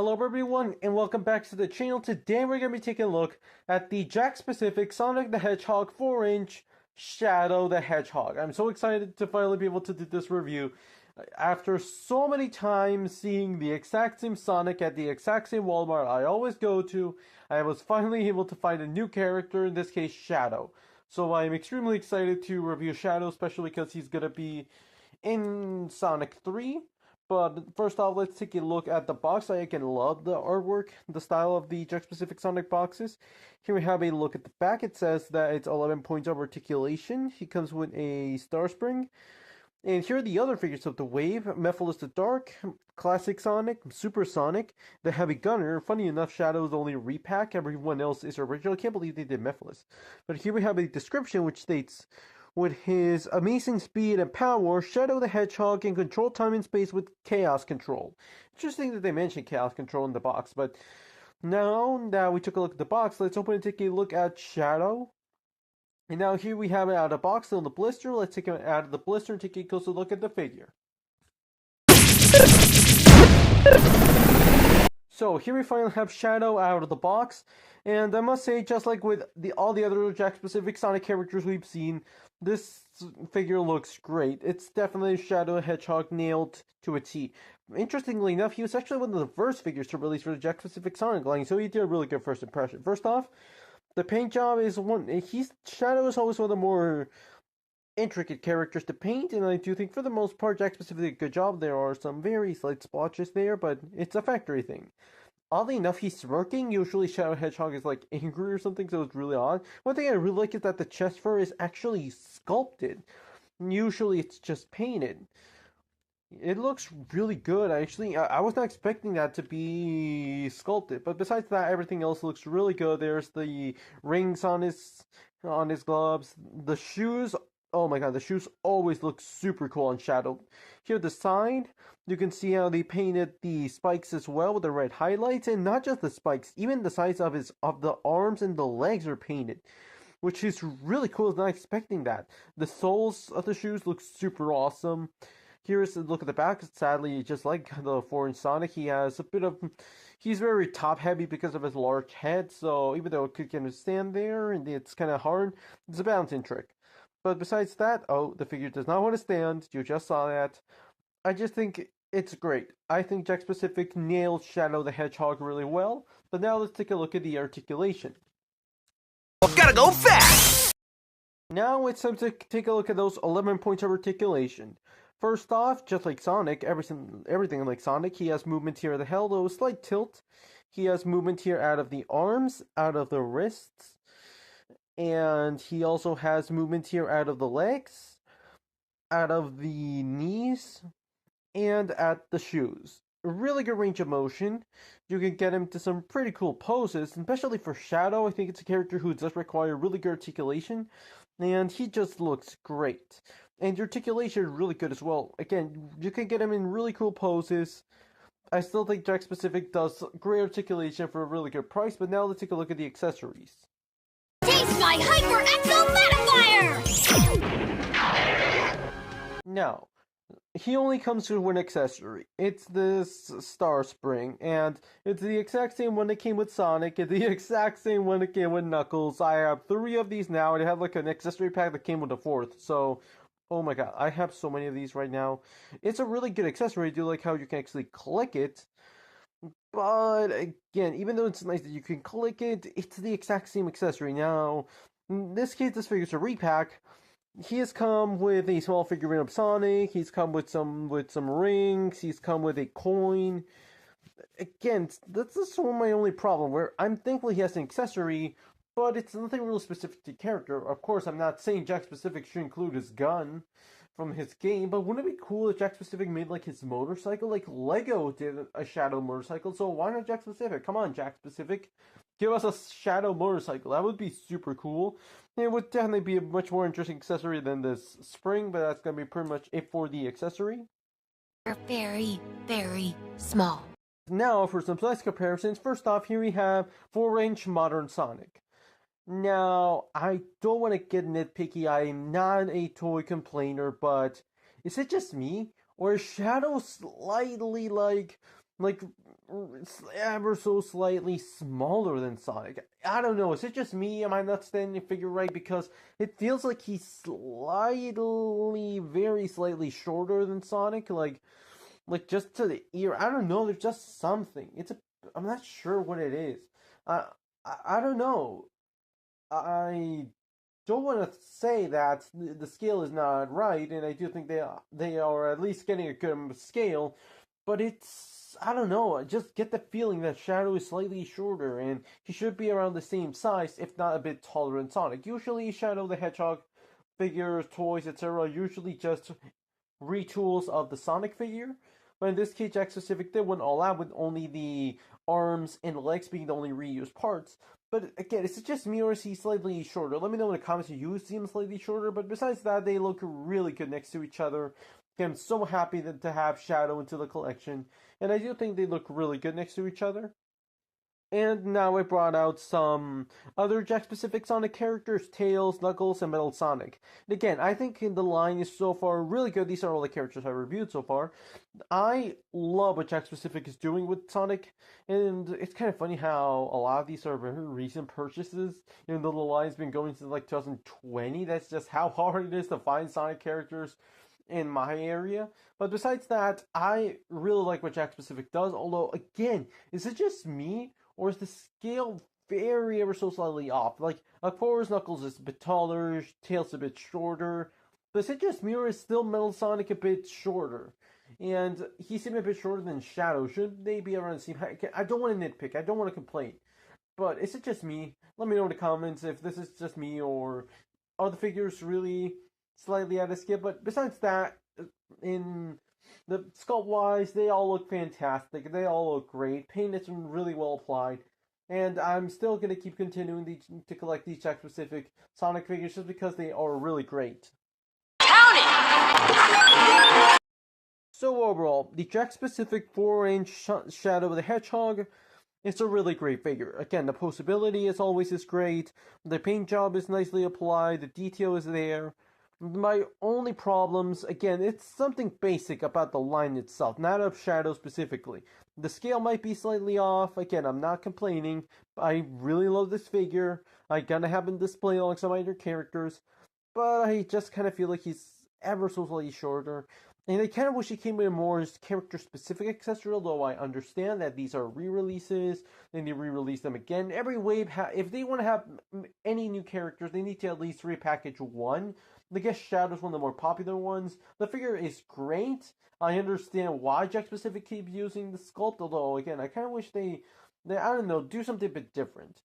Hello everyone and welcome back to the channel. Today we're going to be taking a look at the Jakks Pacífic Sonic the Hedgehog 4-inch Shadow the Hedgehog. I'm so excited to finally be able to do this review. After so many times seeing the exact same Sonic at the exact same Walmart I always go to, I was finally able to find a new character, in this case Shadow. So I'm extremely excited to review Shadow, especially because he's going to be in Sonic 3. But first off, let's take a look at the box. I again love the artwork, the style of the Jakks Pacífic Sonic boxes. Here we have a look at the back. It says that it's 11 points of articulation. He comes with a star spring. And here are the other figures of the wave. Mephiles the Dark, Classic Sonic, Super Sonic, the Heavy Gunner. Funny enough, Shadow is only a repack. Everyone else is original. I can't believe they did Mephiles. But here we have a description which states, with his amazing speed and power, Shadow the Hedgehog can control time and space with chaos control. Interesting that they mentioned chaos control in the box, but now that we took a look at the box, let's open and take a look at Shadow. And now here we have it out of the box, still in the blister. Let's take it out of the blister and take a closer look at the figure. So here we finally have Shadow out of the box, and I must say, just like with all the other Jakks Pacífic Sonic characters we've seen, this figure looks great. It's definitely Shadow Hedgehog nailed to a T. Interestingly enough, he was actually one of the first figures to release for the Jakks Pacífic Sonic line, so he did a really good first impression. First off, the paint job is Shadow is always one of the more intricate characters to paint, and I do think for the most part Jakks Pacífic did a good job. There are some very slight splotches there, but it's a factory thing. Oddly enough, he's smirking. Usually Shadow Hedgehog is like angry or something, so it's really odd. One thing I really like is that the chest fur is actually sculpted. Usually it's just painted. It looks really good. I was not expecting that to be sculpted, but besides that, everything else looks really good. There's the rings on his gloves, the shoes. Oh my god, the shoes always look super cool on Shadow. Here at the side, you can see how they painted the spikes as well with the red highlights, and not just the spikes, even the sides of the arms and the legs are painted, which is really cool. I was not expecting that. The soles of the shoes look super awesome. Here's a look at the back. Sadly, just like the 4-inch Sonic, he's very top heavy because of his large head, so even though it could kind of stand there and it's kind of hard, it's a balancing trick. But besides that, oh, the figure does not want to stand. You just saw that. I just think it's great. I think Jakks Pacífic nailed Shadow the Hedgehog really well. But now let's take a look at the articulation. Gotta go fast! Now it's time to take a look at those 11 points of articulation. First off, just like Sonic, everything like Sonic, he has movement here at the head, though a slight tilt. He has movement here out of the arms, out of the wrists. And he also has movement here out of the legs, out of the knees, and at the shoes. A really good range of motion. You can get him to some pretty cool poses, especially for Shadow. I think it's a character who does require really good articulation, and he just looks great. And the articulation is really good as well. Again, you can get him in really cool poses. I still think Jakks Pacífic does great articulation for a really good price, but now let's take a look at the accessories. Taste my Hyper Exo Modifier! Now, he only comes with one accessory. It's this star spring, and it's the exact same one that came with Sonic. It's the exact same one that came with Knuckles. I have 3 of these now, and I have like an accessory pack that came with a 4th, so oh my god, I have so many of these right now. It's a really good accessory. I do like how you can actually click it. But again, even though it's nice that you can click it, it's the exact same accessory. Now, in this case, this figure's a repack. He has come with a small figurine of Sonic. He's come with some rings. He's come with a coin. Again, that's just one of my only problem. Where I'm thankful he has an accessory, but it's nothing real specific to character. Of course, I'm not saying Jakks Pacífic should include his gun from his game, but wouldn't it be cool if Jakks Pacífic made like his motorcycle? Like Lego did a Shadow motorcycle, so why not Jakks Pacífic? Come on, Jakks Pacífic. Give us a Shadow motorcycle. That would be super cool. It would definitely be a much more interesting accessory than this spring, but that's going to be pretty much it for the accessory. They're very, very small. Now for some size comparisons. First off, here we have 4-inch modern Sonic. Now, I don't want to get nitpicky, I'm not a toy complainer, but is it just me? Or is Shadow slightly like ever so slightly smaller than Sonic. I don't know. Is it just me? Am I not standing the figure right? Because it feels like he's slightly, very slightly shorter than Sonic. Like just to the ear. I don't know. There's just something. I'm not sure what it is. I, I don't know. I don't want to say that the scale is not right, and I do think they are at least getting a good scale, but I don't know. I just get the feeling that Shadow is slightly shorter, and he should be around the same size, if not a bit taller than Sonic. Usually, Shadow the Hedgehog figures, toys, etc., are usually just retools of the Sonic figure. But in this case, Jakks Pacific did went all out with only the arms and legs being the only reused parts. But again, is it just me or is he slightly shorter? Let me know in the comments if you see him slightly shorter. But besides that, they look really good next to each other. I'm so happy to have Shadow into the collection. And I do think they look really good next to each other. And now I brought out some other Jakks-specific Sonic characters, Tails, Knuckles, and Metal Sonic. And again, I think the line is so far really good. These are all the characters I reviewed so far. I love what Jakks-specific is doing with Sonic, and it's kind of funny how a lot of these are very recent purchases, even though the line's been going since like 2020. That's just how hard it is to find Sonic characters in my area. But besides that, I really like what Jakks Pacific does, although again, is it just me or is the scale very ever so slightly off? Like, of course, Knuckles is a bit taller, Tails a bit shorter, but is it just me or is still Metal Sonic a bit shorter? And he seemed a bit shorter than Shadow. Should they be around the same height? I don't want to nitpick, I don't want to complain, but is it just me? Let me know in the comments if this is just me or are the figures really slightly out of scale. But besides that, in the sculpt wise, they all look fantastic. They all look great. Paint is really well applied. And I'm still going to keep continuing to collect these Jakks Pacific Sonic figures just because they are really great. So overall, the Jakks Pacific 4-inch Shadow the Hedgehog, it's a really great figure. Again, the posability is always great. The paint job is nicely applied. The detail is there. My only problems, again, it's something basic about the line itself, not of Shadow specifically. The scale might be slightly off. Again, I'm not complaining. I really love this figure. I'm gonna have him displayed along some other characters, but I just kind of feel like he's ever so slightly shorter. And I kind of wish he came with a more character-specific accessory, although I understand that these are re-releases, then they re-release them again. Every wave, if they want to have any new characters, they need to at least repackage one. I guess Shadow's one of the more popular ones. The figure is great. I understand why Jakks Pacific keeps using the sculpt, although, again, I kind of wish they, I don't know, do something a bit different.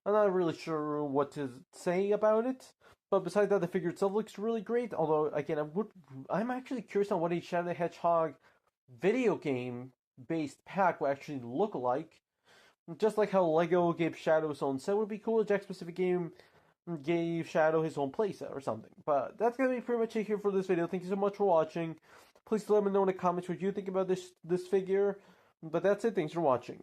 I'm not really sure what to say about it. But besides that, the figure itself looks really great. Although, again, I'm actually curious on what a Shadow the Hedgehog video game-based pack will actually look like. Just like how Lego gave Shadow his own set would be cool, a Jakks Pacific game gave Shadow his own playset or something. But that's going to be pretty much it here for this video. Thank you so much for watching. Please let me know in the comments what you think about this figure. But that's it. Thanks for watching.